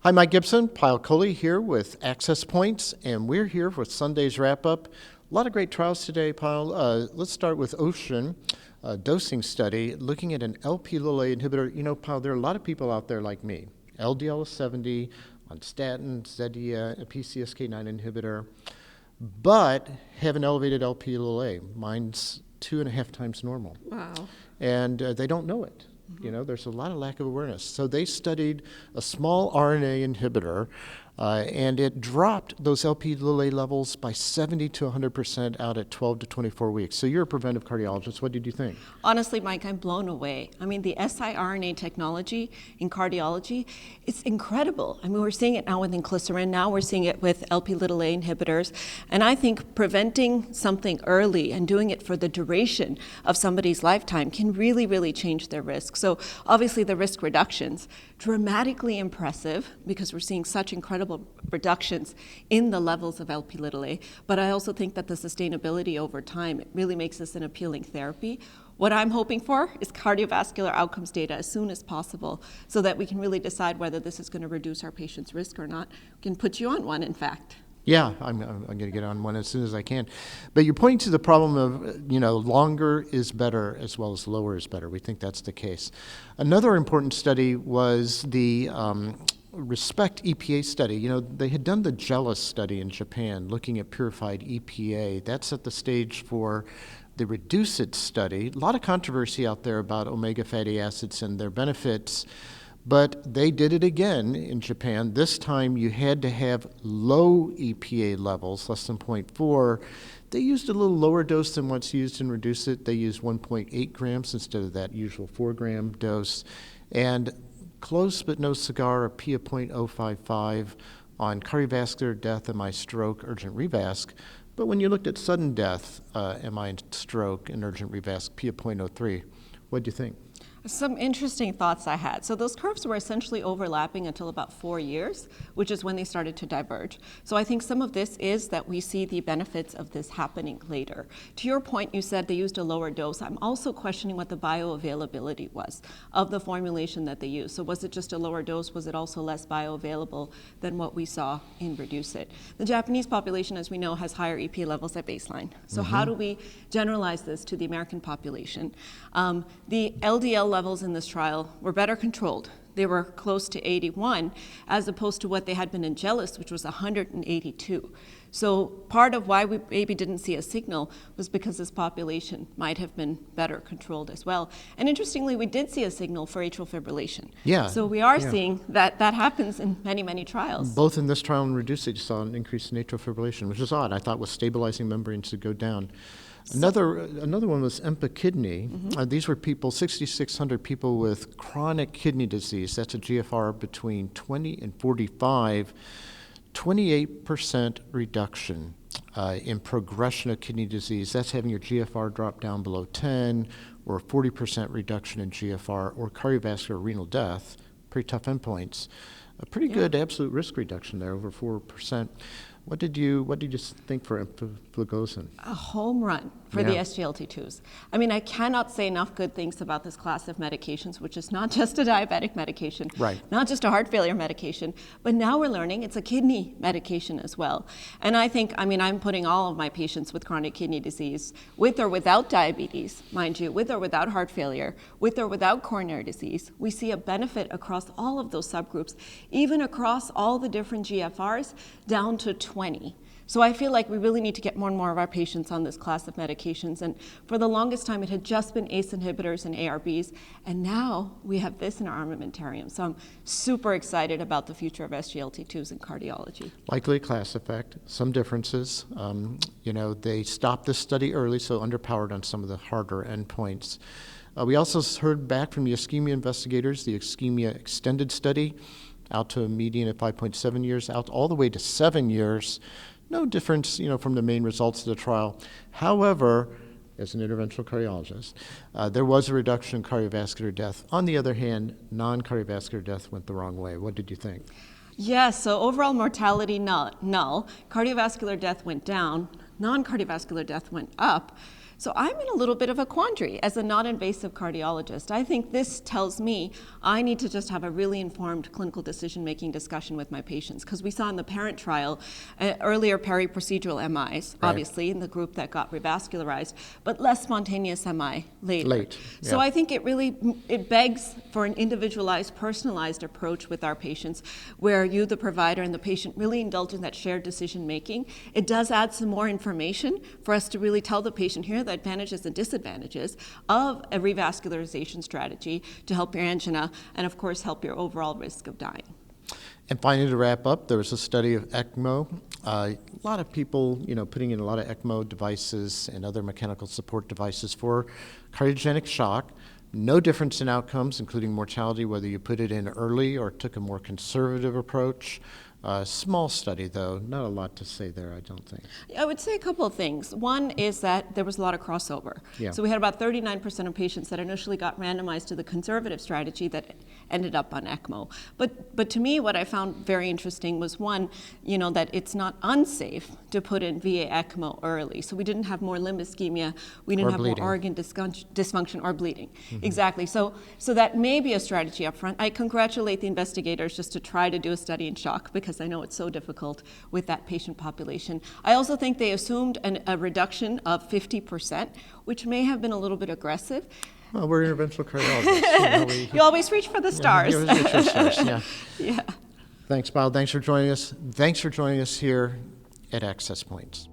Hi, Mike Gibson, Payal Kohli here with Access Points, and we're here for Sunday's wrap-up. A lot of great trials today, Payal. Let's start with Ocean, dosing study, looking at an LP-A inhibitor. You know, Payal, there are a lot of people out there like me. LDL is 70, on statin, Zetia, a PCSK9 inhibitor, but have an elevated LP-A. Mine's 2.5 times normal. Wow. And they don't know it. You know, there's a lot of lack of awareness. So they studied a small RNA inhibitor, and it dropped those LP-A levels by 70 to 100% out at 12 to 24 weeks. So you're a preventive cardiologist. What did you think? Honestly, Mike, I'm blown away. I mean, the siRNA technology in cardiology, it's incredible. I mean, we're seeing it now with inclisiran. Now we're seeing it with LP-A inhibitors. And I think preventing something early and doing it for the duration of somebody's lifetime can really, really change their risk. So obviously the risk reductions, dramatically impressive because we're seeing such incredible reductions in the levels of LP-A, but I also think that the sustainability over time, it really makes this an appealing therapy. What I'm hoping for is cardiovascular outcomes data as soon as possible so that we can really decide whether this is going to reduce our patient's risk or not. We can put you on one, in fact. Yeah, I'm going to get on one as soon as I can. But you're pointing to the problem of, you know, longer is better as well as lower is better. We think that's the case. Another important study was the RESPECT-EPA study. You know, they had done the JELIS study in Japan looking at purified EPA. That set the stage for the REDUCE-IT study. A lot of controversy out there about omega fatty acids and their benefits. But they did it again in Japan. This time you had to have low EPA levels, less than 0.4. They used a little lower dose than what's used in REDUCE-IT. They used 1.8 grams instead of that usual 4-gram dose. And close but no cigar, a P of 0.055 on cardiovascular death, MI stroke, urgent revasc. But when you looked at sudden death, MI stroke, and urgent revasc, P of 0.03, what do you think? Some interesting thoughts I had. So those curves were essentially overlapping until about 4 years, which is when they started to diverge. So I think some of this is that we see the benefits of this happening later. To your point, you said they used a lower dose. I'm also questioning what the bioavailability was of the formulation that they used. So was it just a lower dose? Was it also less bioavailable than what we saw in REDUCE-IT? The Japanese population, as we know, has higher EPA levels at baseline. So how do we generalize this to the American population? The LDL levels in this trial were better controlled. They were close to 81, as opposed to what they had been in JELIS, which was 182. So part of why we maybe didn't see a signal was because this population might have been better controlled as well. And interestingly, we did see a signal for atrial fibrillation. Yeah. So we are seeing that happens in many, many trials. Both in this trial and REDUCE-IT, you saw an increase in atrial fibrillation, which is odd. I thought with stabilizing membranes to go down. Another one was EMPA-KIDNey. These were people, 6,600 people with chronic kidney disease. That's a GFR between 20 and 45, 28% reduction in progression of kidney disease. That's having your GFR drop down below 10, or a 40% reduction in GFR, or cardiovascular renal death. Pretty tough endpoints. A pretty good absolute risk reduction there, over 4%. What did you think for empagliflozin? A home run for the SGLT2s. I mean, I cannot say enough good things about this class of medications, which is not just a diabetic medication, not just a heart failure medication, but now we're learning it's a kidney medication as well. And I think, I mean, I'm putting all of my patients with chronic kidney disease, with or without diabetes, mind you, with or without heart failure, with or without coronary disease, we see a benefit across all of those subgroups, even across all the different GFRs, down to 20. So I feel like we really need to get more and more of our patients on this class of medications. And for the longest time, it had just been ACE inhibitors and ARBs. And now we have this in our armamentarium. So I'm super excited about the future of SGLT2s in cardiology. Likely a class effect, some differences. You know, they stopped this study early, so underpowered on some of the harder endpoints. We also heard back from the ischemia investigators, the ISCHEMIA-EXTENDed study, out to a median of 5.7 years, out all the way to 7 years. No difference, you know, from the main results of the trial. However, as an interventional cardiologist, there was a reduction in cardiovascular death. On the other hand, non-cardiovascular death went the wrong way. What did you think? Yes, so overall mortality null. Cardiovascular death went down. Non-cardiovascular death went up. So I'm in a little bit of a quandary as a non-invasive cardiologist. I think this tells me I need to just have a really informed clinical decision-making discussion with my patients, because we saw in the parent trial earlier peri-procedural MIs, obviously, in the group that got revascularized, but less spontaneous MI later. So I think it begs for an individualized, personalized approach with our patients, where you, the provider, and the patient really indulge in that shared decision-making. It does add some more information for us to really tell the patient, here are the advantages and disadvantages of a revascularization strategy to help your angina and, of course, help your overall risk of dying. And finally, to wrap up, there was a study of ECMO. A lot of people, putting in a lot of ECMO devices and other mechanical support devices for cardiogenic shock. No difference in outcomes, including mortality, whether you put it in early or took a more conservative approach. Small study, though, not a lot to say there, I don't think. I would say a couple of things. One is that there was a lot of crossover. So we had about 39% of patients that initially got randomized to the conservative strategy that ended up on ECMO. But to me, what I found very interesting was, one, that it's not unsafe to put in VA ECMO early. So we didn't have more limb ischemia, we didn't have more organ dysfunction or bleeding. Exactly. So that may be a strategy up front. I congratulate the investigators just to try to do a study in shock, because I know it's so difficult with that patient population. I also think they assumed a reduction of 50%, which may have been a little bit aggressive. Well, we're interventional cardiologists. You always reach for the stars. You always reach for the stars, yeah. Thanks, Payal. Thanks for joining us. Thanks for joining us here at Access Points.